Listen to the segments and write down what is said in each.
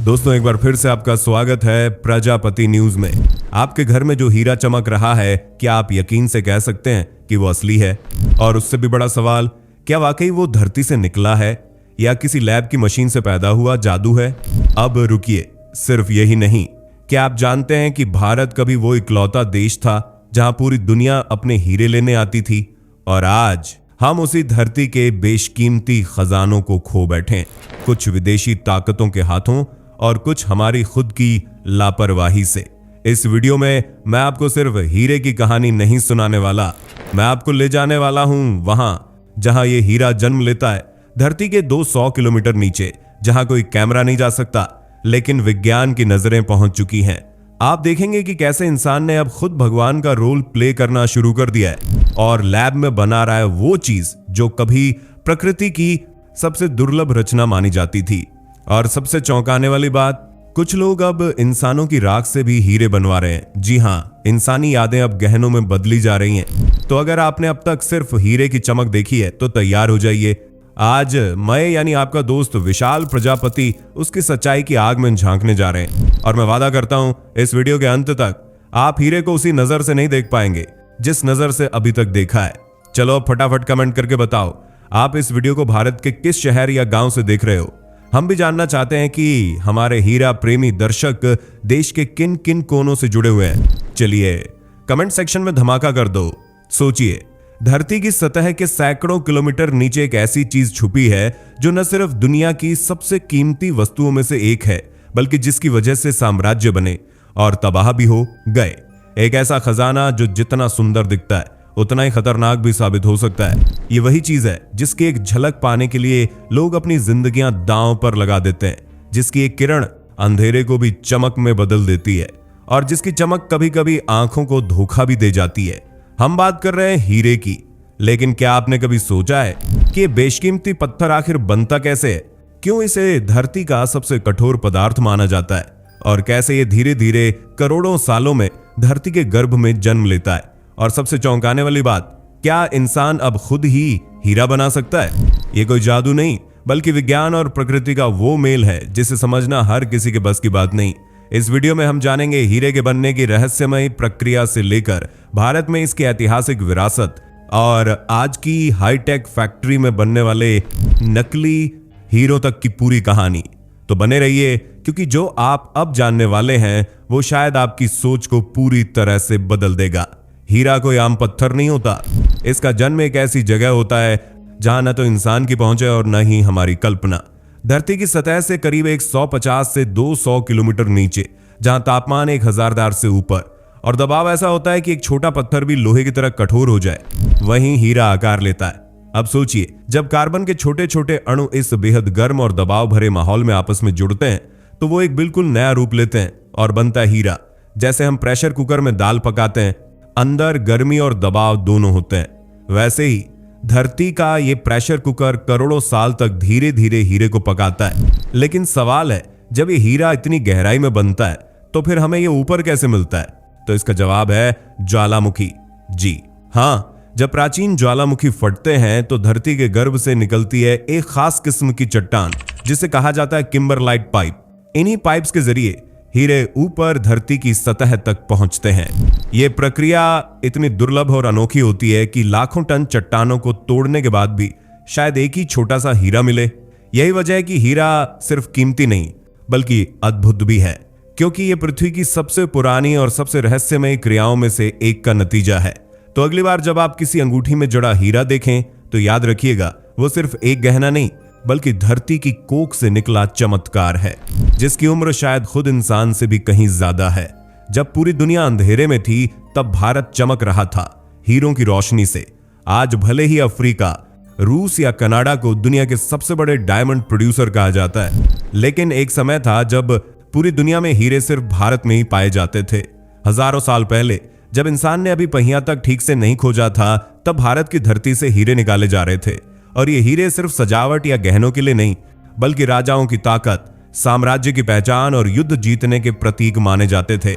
दोस्तों, एक बार फिर से आपका स्वागत है प्रजापति न्यूज में। आपके घर में जो हीरा चमक रहा है, क्या आप यकीन से कह सकते हैं कि वो असली है? और उससे भी बड़ा सवाल, क्या वाकई वो धरती से निकला है या किसी लैब की मशीन से पैदा हुआ जादू है? अब रुकिए, सिर्फ यही नहीं, क्या आप जानते हैं कि भारत कभी वो इकलौता देश था जहां पूरी दुनिया अपने हीरे लेने आती थी? और आज हम उसी धरती के बेशकीमती खजानों को खो बैठे, कुछ विदेशी ताकतों के हाथों और कुछ हमारी खुद की लापरवाही से। इस वीडियो में मैं आपको सिर्फ हीरे की कहानी नहीं सुनाने वाला, मैं आपको ले जाने वाला हूं वहां जहां ये हीरा जन्म लेता है, धरती के 200 किलोमीटर नीचे, जहां कोई कैमरा नहीं जा सकता, लेकिन विज्ञान की नजरें पहुंच चुकी हैं। आप देखेंगे कि कैसे इंसान ने अब खुद भगवान का रोल प्ले करना शुरू कर दिया है और लैब में बना रहा है वो चीज जो कभी प्रकृति की सबसे दुर्लभ रचना मानी जाती थी। और सबसे चौंकाने वाली बात, कुछ लोग अब इंसानों की राख से भी हीरे बनवा रहे हैं। जी हाँ, इंसानी यादें अब गहनों में बदली जा रही हैं। तो अगर आपने अब तक सिर्फ हीरे की चमक देखी है तो तैयार हो जाइए। आज मैं यानी आपका दोस्त विशाल प्रजापति उसकी सच्चाई की आग में झांकने जा रहे हैं। और मैं वादा करता हूं, इस वीडियो के अंत तक आप हीरे को उसी नजर से नहीं देख पाएंगे जिस नजर से अभी तक देखा है। चलो अब फटाफट कमेंट करके बताओ, आप इस वीडियो को भारत के किस शहर या गांव से देख रहे हो? हम भी जानना चाहते हैं कि हमारे हीरा प्रेमी दर्शक देश के किन किन कोनों से जुड़े हुए हैं। चलिए कमेंट सेक्शन में धमाका कर दो। सोचिए, धरती की सतह के सैकड़ों किलोमीटर नीचे एक ऐसी चीज छुपी है जो न सिर्फ दुनिया की सबसे कीमती वस्तुओं में से एक है, बल्कि जिसकी वजह से साम्राज्य बने और तबाह भी हो गए। एक ऐसा खजाना जो जितना सुंदर दिखता है उतना ही खतरनाक भी साबित हो सकता है। ये वही चीज है जिसकी एक झलक पाने के लिए लोग अपनी जिंदगियां दांव पर लगा देते हैं, जिसकी एक किरण अंधेरे को भी चमक में बदल देती है और जिसकी चमक कभी कभी आंखों को धोखा भी दे जाती है। हम बात कर रहे हैं हीरे की। लेकिन क्या आपने कभी सोचा है कि ये बेशकीमती पत्थर आखिर बनता कैसे है? क्यों इसे धरती का सबसे कठोर पदार्थ माना जाता है? और कैसे ये धीरे धीरे करोड़ों सालों में धरती के गर्भ में जन्म लेता है? और सबसे चौंकाने वाली बात, क्या इंसान अब खुद ही हीरा बना सकता है? ये कोई जादू नहीं, बल्कि विज्ञान और प्रकृति का वो मेल है जिसे समझना हर किसी के बस की बात नहीं। इस वीडियो में हम जानेंगे हीरे के बनने की रहस्यमय प्रक्रिया से लेकर भारत में इसकी ऐतिहासिक विरासत और आज की हाईटेक फैक्ट्री में बनने वाले नकली हीरों तक की पूरी कहानी। तो बने रहिए, क्योंकि जो आप अब जानने वाले हैं वो शायद आपकी सोच को पूरी तरह से बदल देगा। हीरा कोई आम पत्थर नहीं होता, इसका जन्म एक ऐसी जगह होता है जहां न तो इंसान की पहुंच है और न ही हमारी कल्पना। धरती की सतह से करीब 150 से 200 किलोमीटर नीचे, जहां तापमान 1000 दार से ऊपर और दबाव ऐसा होता है कि एक छोटा पत्थर भी लोहे की तरह कठोर हो जाए, वहीं हीरा आकार लेता है। अब सोचिए, जब कार्बन के छोटे छोटे अणु इस बेहद गर्म और दबाव भरे माहौल में आपस में जुड़ते हैं तो वो एक बिल्कुल नया रूप लेते हैं और बनता है हीरा। जैसे हम प्रेशर कुकर में दाल पकाते हैं, अंदर गर्मी और दबाव दोनों होते हैं, वैसे ही धरती का ये प्रेशर कुकर करोड़ों साल तक धीरे धीरे हीरे को पकाता है। लेकिन सवाल है, जब ये हीरा इतनी गहराई में बनता है तो फिर हमें ये ऊपर कैसे मिलता है? तो इसका जवाब है ज्वालामुखी। जी हाँ, जब प्राचीन ज्वालामुखी फटते हैं तो धरती के गर्भ से निकलती है एक खास किस्म की चट्टान जिसे कहा जाता है किम्बरलाइट पाइप। इन्हीं पाइप्स के जरिए हीरे ऊपर धरती की सतह तक पहुंचते हैं। यह प्रक्रिया इतनी दुर्लभ और अनोखी होती है कि लाखों टन चट्टानों को तोड़ने के बाद भी शायद एक ही छोटा सा हीरा मिले। यही वजह है कि हीरा सिर्फ कीमती नहीं बल्कि अद्भुत भी है, क्योंकि यह पृथ्वी की सबसे पुरानी और सबसे रहस्यमय क्रियाओं में से एक का नतीजा है। तो अगली बार जब आप किसी अंगूठी में जड़ा हीरा देखें तो याद रखिएगा, वो सिर्फ एक गहना नहीं बल्कि धरती की कोख से निकला चमत्कार है, जिसकी उम्र शायद खुद इंसान से भी कहीं ज्यादा है। जब पूरी दुनिया अंधेरे में थी तब भारत चमक रहा था हीरों की रोशनी से। आज भले ही अफ्रीका, रूस या कनाडा को दुनिया के सबसे बड़े डायमंड प्रोड्यूसर कहा जाता है, लेकिन एक समय था जब पूरी दुनिया में हीरे सिर्फ भारत में ही पाए जाते थे। हजारों साल पहले जब इंसान ने अभी पहिया तक ठीक से नहीं खोजा था, तब भारत की धरती से हीरे निकाले जा रहे थे। और ये हीरे सिर्फ सजावट या गहनों के लिए नहीं, बल्कि राजाओं की ताकत, साम्राज्य की पहचान और युद्ध जीतने के प्रतीक माने जाते थे।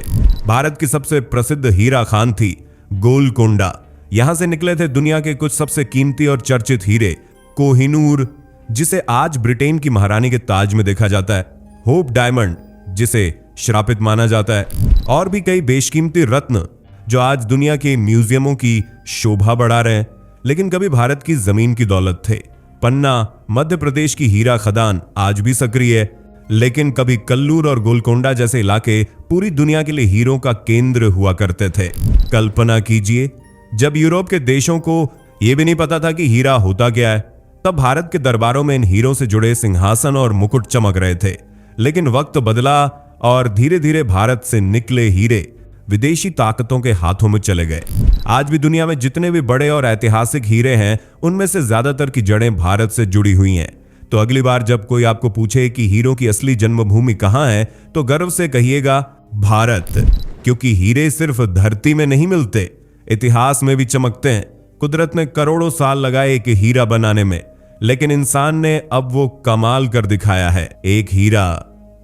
भारत की सबसे प्रसिद्ध हीरा खान थी गोलकोंडा। यहां से निकले थे दुनिया के कुछ सबसे कीमती और चर्चित हीरे। कोहिनूर, जिसे आज ब्रिटेन की महारानी के ताज में देखा जाता है, होप डायमंड, जिसे श्रापित माना जाता है, और भी कई बेशकीमती रत्न जो आज दुनिया के म्यूजियमों की शोभा बढ़ा रहे हैं, लेकिन कभी भारत की जमीन की दौलत थे। पन्ना, मध्य प्रदेश की हीरा खदान आज भी सक्रिय है, लेकिन कभी कल्लूर और गोलकोंडा जैसे इलाके पूरी दुनिया के लिए हीरों का केंद्र हुआ करते थे। कल्पना कीजिए, जब यूरोप के देशों को यह भी नहीं पता था कि हीरा होता क्या है, तब भारत के दरबारों में इन हीरों से जुड़े सिंहासन और मुकुट चमक रहे थे। लेकिन वक्त बदला और धीरे धीरे भारत से निकले हीरे विदेशी ताकतों के हाथों में चले गए। आज भी दुनिया में जितने भी बड़े और ऐतिहासिक हीरे हैं, उनमें से ज्यादातर की जड़ें भारत से जुड़ी हुई हैं। तो अगली बार जब कोई आपको पूछे कि हीरो की असली जन्मभूमि कहां है, तो गर्व से कहिएगा भारत, क्योंकि हीरे सिर्फ धरती में नहीं मिलते, इतिहास में भी चमकते हैं। कुदरत ने करोड़ों साल लगाए एक हीरा बनाने में, लेकिन इंसान ने अब वो कमाल कर दिखाया है, एक हीरा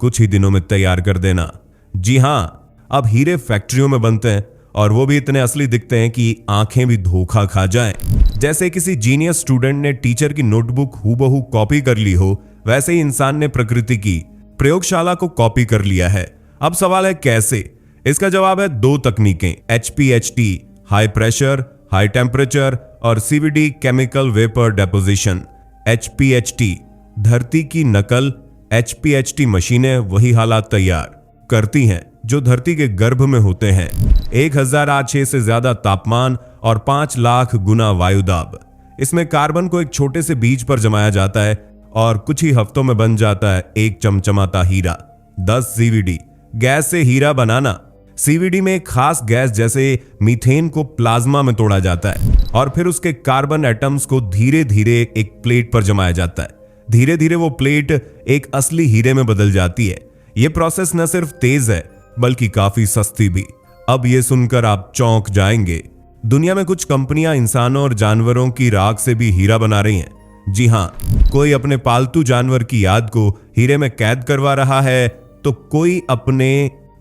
कुछ ही दिनों में तैयार कर देना। जी हां, अब हीरे फैक्ट्रियों में बनते हैं, और वो भी इतने असली दिखते हैं कि आंखें भी धोखा खा जाएं। जैसे किसी जीनियस स्टूडेंट ने टीचर की नोटबुक हूबहू कॉपी कर ली हो, वैसे ही इंसान ने प्रकृति की प्रयोगशाला को कॉपी कर लिया है। अब सवाल है कैसे? इसका जवाब है दो तकनीकें, HPHT high pressure high temperature और CVD chemical vapour deposition. HPHT धरती की नकल, HPHT मशीनें वही हालात तैयार करती हैं जो धरती के गर्भ में होते हैं। 1006 से ज्यादा तापमान और 5 लाख गुना वायुदाब। इसमें कार्बन को एक छोटे से बीज पर जमाया जाता है और कुछ ही हफ्तों में बन जाता है एक चमचमाता हीरा। 10 CVD गैस से हीरा बनाना। CVD में एक खास गैस जैसे मीथेन को प्लाज्मा में तोड़ा जाता है और फिर उसके कार्बन एटम्स को धीरे धीरे एक प्लेट पर जमाया जाता है। धीरे धीरे वो प्लेट एक असली हीरे में बदल जाती है। ये प्रोसेस न सिर्फ तेज है बल्कि काफी सस्ती भी। अब ये सुनकर आप चौंक जाएंगे, दुनिया में कुछ कंपनियां इंसानों और जानवरों की राख से भी हीरा बना रही हैं। जी हां, कोई अपने पालतू जानवर की याद को हीरे में कैद करवा रहा है, तो कोई अपने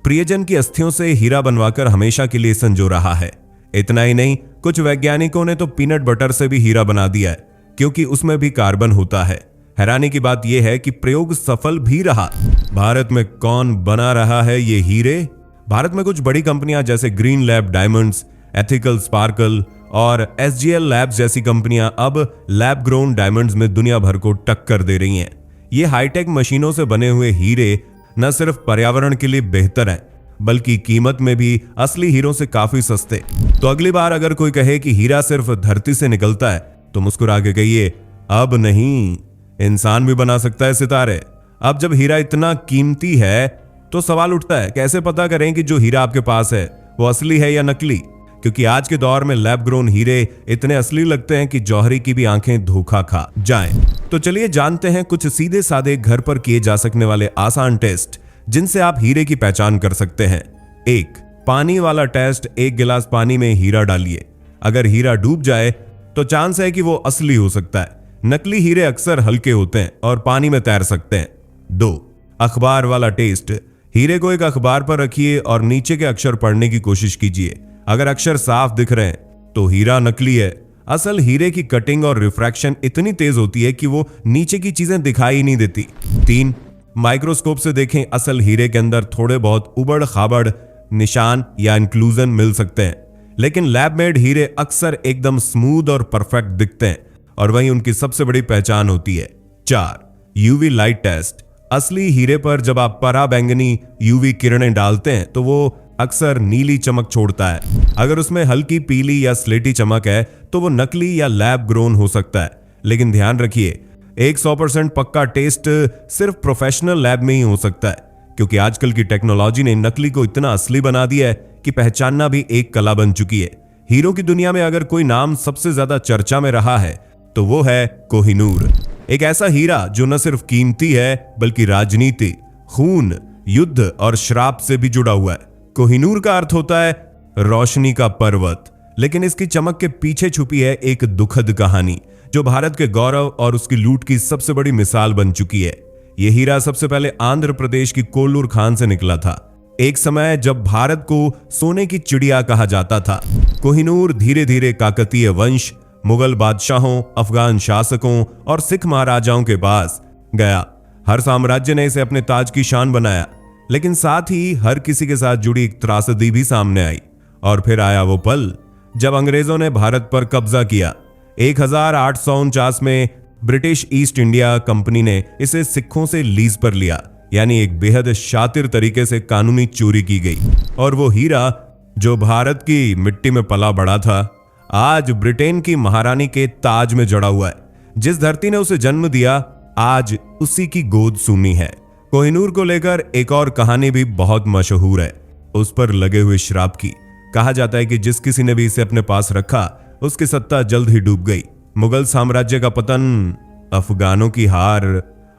प्रियजन की अस्थियों से हीरा बनवाकर हमेशा के लिए संजो रहा है। इतना ही नहीं, कुछ वैज्ञानिकों ने तो पीनट बटर से भी हीरा बना दिया है, क्योंकि उसमें भी कार्बन होता है। हैरानी की बात यह है कि प्रयोग सफल भी रहा। भारत में कौन बना रहा है ये हीरे? भारत में कुछ बड़ी कंपनियां जैसे green lab diamonds, ethical sparkle और SGL लैब्स जैसी कंपनियां अब लैब ग्रोन डायमंड्स में दुनिया भर को टक्कर दे रही हैं। ये हाईटेक मशीनों से बने हुए हीरे न सिर्फ पर्यावरण के लिए बेहतर हैं, बल्कि कीमत में भी असली हीरों से काफी सस्ते। तो अगली बार अगर कोई कहे कि हीरा सिर्फ धरती से निकलता है, तो मुस्कुरा के कहिए, अब नहीं, इंसान भी बना सकता है सितारे। अब जब हीरा इतना कीमती है, तो सवाल उठता है, कैसे पता करें कि जो हीरा आपके पास है वो असली है या नकली? क्योंकि आज के दौर में लैब ग्रोन हीरे इतने असली लगते हैं कि जौहरी की भी आंखें धोखा खा जाएं। तो चलिए जानते हैं कुछ सीधे साधे घर पर किए जा सकने वाले आसान टेस्ट, जिनसे आप हीरे की पहचान कर सकते हैं। 1. पानी वाला टेस्ट। 1 गिलास पानी में हीरा डालिए। अगर हीरा डूब जाए तो चांस है कि वो असली हो सकता है। नकली हीरे अक्सर हल्के होते हैं और पानी में तैर सकते हैं। 2. अखबार वाला टेस्ट। हीरे को एक अखबार पर रखिए और नीचे के अक्षर पढ़ने की कोशिश कीजिए। अगर अक्षर साफ दिख रहे हैं तो हीरा नकली है। असल हीरे की कटिंग और रिफ्रैक्शन इतनी तेज होती है कि वो नीचे की चीजें दिखाई नहीं देती। 3. माइक्रोस्कोप से देखें। असल हीरे के अंदर थोड़े बहुत उबड़ खाबड़ निशान या इंक्लूजन मिल सकते हैं, लेकिन लैब मेड हीरे अक्सर एकदम स्मूथ और परफेक्ट दिखते हैं, और वही उनकी सबसे बड़ी पहचान होती है। 4. UV light test. असली हीरे पर जब आप पराबैंगनी UV किरणें डालते हैं तो वो अक्सर नीली चमक छोड़ता है। अगर उसमें हल्की पीली या स्लेटी चमक है तो वो नकली या लैब ग्रोन हो सकता है। लेकिन ध्यान रखिए, 100% पक्का टेस्ट सिर्फ प्रोफेशनल लैब में ही हो सकता है, क्योंकि आजकल की टेक्नोलॉजी ने नकली को इतना असली बना दिया है कि पहचानना भी एक कला बन चुकी है। हीरो की दुनिया में अगर कोई नाम सबसे ज्यादा चर्चा में रहा है तो वो है कोहिनूर। एक ऐसा हीरा जो न सिर्फ कीमती है बल्कि राजनीति, खून, युद्ध और श्राप से भी जुड़ा हुआ है। कोहिनूर का अर्थ होता है रोशनी का पर्वत, लेकिन इसकी चमक के पीछे छुपी है एक दुखद कहानी जो भारत के गौरव और उसकी लूट की सबसे बड़ी मिसाल बन चुकी है। यह हीरा सबसे पहले आंध्र प्रदेश की कोल्लूर खान से निकला था, एक समय जब भारत को सोने की चिड़िया कहा जाता था। कोहिनूर धीरे धीरे काकतीय वंश, मुगल बादशाहों, अफगान शासकों और सिख महाराजाओं के पास गया। हर साम्राज्य ने इसे अपने ताज की शान बनाया, लेकिन साथ ही हर किसी के साथ जुड़ी एक त्रासदी भी सामने आई। और फिर आया वो पल जब अंग्रेजों ने भारत पर कब्जा किया। 1849 में ब्रिटिश ईस्ट इंडिया कंपनी ने इसे सिखों से लीज पर लिया, यानी एक बेहद शातिर तरीके से कानूनी चोरी की गई। और वो हीरा जो भारत की मिट्टी में पला बड़ा था, आज ब्रिटेन की महारानी के ताज में जड़ा हुआ है। जिस धरती ने उसे जन्म दिया, आज उसी की गोद सूनी है। कोहिनूर को लेकर एक और कहानी भी बहुत मशहूर है, उस पर लगे हुए श्राप की। कहा जाता है कि जिस किसी ने भी इसे अपने पास रखा, उसकी सत्ता जल्द ही डूब गई। मुगल साम्राज्य का पतन, अफगानों की हार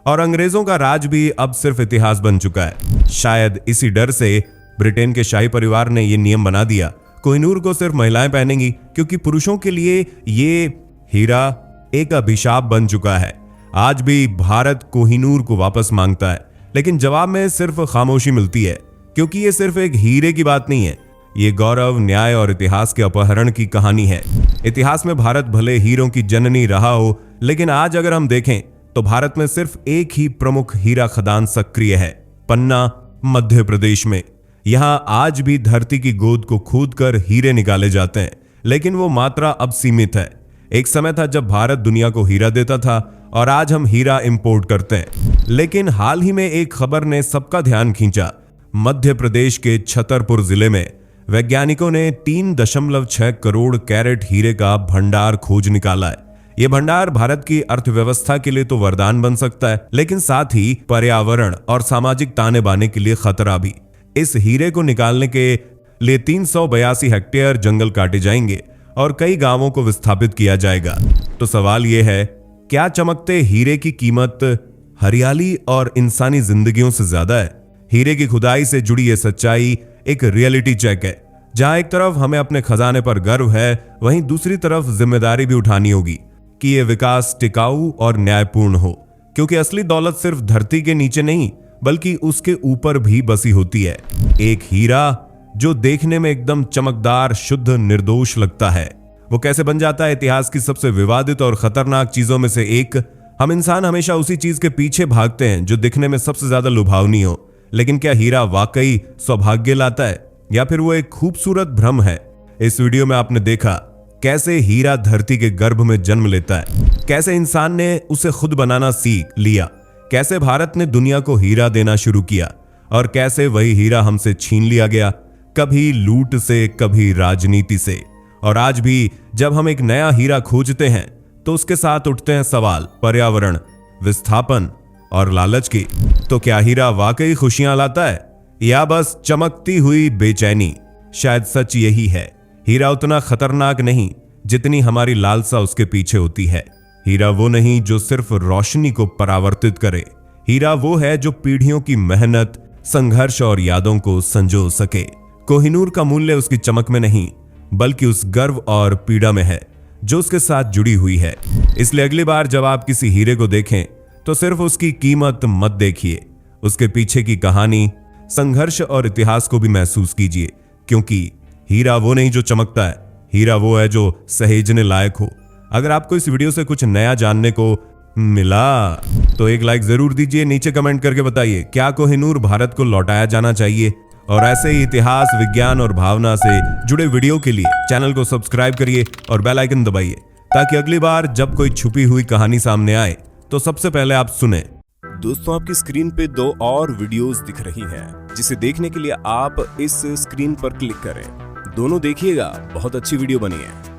और अंग्रेजों का राज भी अब सिर्फ इतिहास बन चुका है। शायद इसी डर से ब्रिटेन के शाही परिवार ने यह नियम बना दिया, कोहिनूर को सिर्फ महिलाएं पहनेंगी, क्योंकि पुरुषों के लिए ये हीरा एक अभिशाप बन चुका है। आज भी भारत कोहिनूर को वापस मांगता है, लेकिन जवाब में सिर्फ खामोशी मिलती है, क्योंकि ये सिर्फ एक हीरे की बात नहीं है, ये गौरव, न्याय और इतिहास के अपहरण की कहानी है। इतिहास में भारत भले हीरों की जननी रहा हो, लेकिन आज अगर हम देखें तो भारत में सिर्फ एक ही प्रमुख हीरा खदान सक्रिय है, पन्ना, मध्य प्रदेश में। यहां आज भी धरती की गोद को खोदकर हीरे निकाले जाते हैं, लेकिन वो मात्रा अब सीमित है। एक समय था जब भारत दुनिया को हीरा देता था और आज हम हीरा इंपोर्ट करते हैं। लेकिन हाल ही में एक खबर ने सबका ध्यान खींचा। मध्य प्रदेश के छतरपुर जिले में वैज्ञानिकों ने 3.6 करोड़ कैरेट हीरे का भंडार खोज निकाला है। यह भंडार भारत की अर्थव्यवस्था के लिए तो वरदान बन सकता है, लेकिन साथ ही पर्यावरण और सामाजिक ताने बाने के लिए खतरा भी। इस हीरे को निकालने के लिए 382 हेक्टेयर जंगल काटे जाएंगे और कई गांवों को विस्थापित किया जाएगा। तो सवाल यह है, क्या चमकते हीरे की कीमत हरियाली और इंसानी जिंदगियों से ज्यादा है? हीरे की खुदाई से जुड़ी यह सच्चाई एक रियलिटी चेक है, जहां एक तरफ हमें अपने खजाने पर गर्व है, वहीं दूसरी तरफ जिम्मेदारी भी उठानी होगी कि यह विकास टिकाऊ और न्यायपूर्ण हो, क्योंकि असली दौलत सिर्फ धरती के नीचे नहीं बल्कि उसके ऊपर भी बसी होती है। एक हीरा जो देखने में एकदम चमकदार, शुद्ध, निर्दोष लगता है, वो कैसे बन जाता है इतिहास की सबसे विवादित और खतरनाक चीजों में से एक। हम इंसान हमेशा उसी चीज के पीछे भागते हैं जो दिखने में सबसे ज्यादा लुभावनी हो, लेकिन क्या हीरा वाकई सौभाग्य लाता है या फिर वो एक खूबसूरत भ्रम है? इस वीडियो में आपने देखा कैसे हीरा धरती के गर्भ में जन्म लेता है, कैसे इंसान ने उसे खुद बनाना सीख लिया, कैसे भारत ने दुनिया को हीरा देना शुरू किया और कैसे वही हीरा हमसे छीन लिया गया, कभी लूट से, कभी राजनीति से। और आज भी जब हम एक नया हीरा खोजते हैं तो उसके साथ उठते हैं सवाल पर्यावरण, विस्थापन और लालच की। तो क्या हीरा वाकई खुशियां लाता है या बस चमकती हुई बेचैनी? शायद सच यही है, हीरा उतना खतरनाक नहीं जितनी हमारी लालसा उसके पीछे होती है। हीरा वो नहीं जो सिर्फ रोशनी को परावर्तित करे, हीरा वो है जो पीढ़ियों की मेहनत, संघर्ष और यादों को संजो सके। कोहिनूर का मूल्य उसकी चमक में नहीं बल्कि उस गर्व और पीड़ा में है जो उसके साथ जुड़ी हुई है। इसलिए अगली बार जब आप किसी हीरे को देखें तो सिर्फ उसकी कीमत मत देखिए, उसके पीछे की कहानी, संघर्ष और इतिहास को भी महसूस कीजिए, क्योंकि हीरा वो नहीं जो चमकता है, हीरा वो है जो सहेजने लायक हो। अगर आपको इस वीडियो से कुछ नया जानने को मिला तो एक लाइक जरूर दीजिए। नीचे कमेंट करके बताइए क्या कोहिनूर भारत को लौटाया जाना चाहिए। और ऐसे ही इतिहास, विज्ञान और भावना से जुड़े वीडियो के लिए चैनल को सब्सक्राइब करिए और बेल आइकन दबाइए, ताकि अगली बार जब कोई छुपी हुई कहानी सामने आए तो सबसे पहले आप सुने। दोस्तों, आपकी स्क्रीन पे 2 और वीडियोस दिख रही हैं, जिसे देखने के लिए आप इस स्क्रीन पर क्लिक करें। दोनों देखिएगा, बहुत अच्छी वीडियो बनी है।